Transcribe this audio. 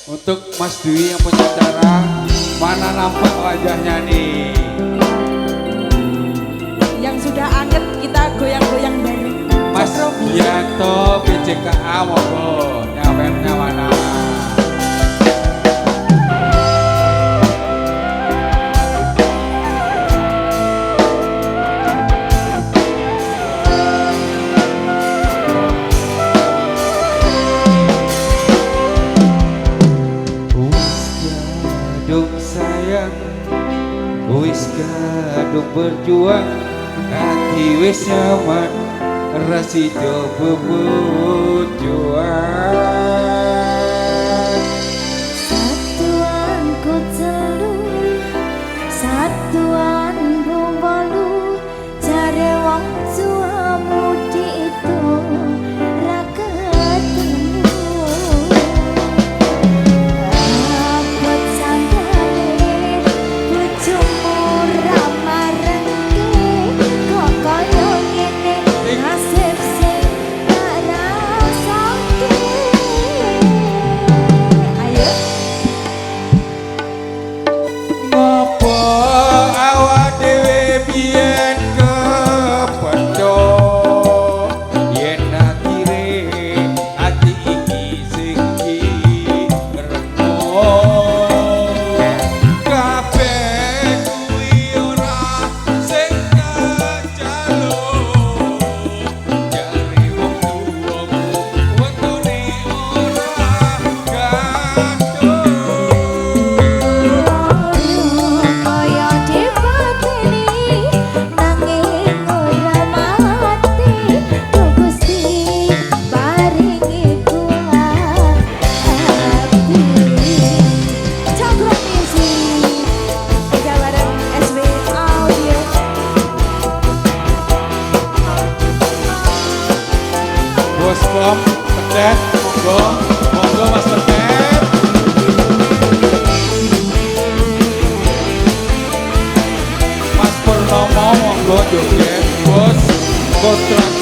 Untuk Mas Dwi yang punya cara, mana nampak wajahnya nih? Yang sudah anget kita goyang-goyang bareng. Mas Bianto BCKA monggo, nyawernya mana? Sayang, wis kadung berjuang, hati wis nyaman, rasi coba berjuang. Satuan ku telu, satuan ku wolu, cari wong tua mudi itu ra ketemu. Boskom, Pedet, monggo Mas Pedet. Mas Purnomo, monggo joget, Bos, kontrak.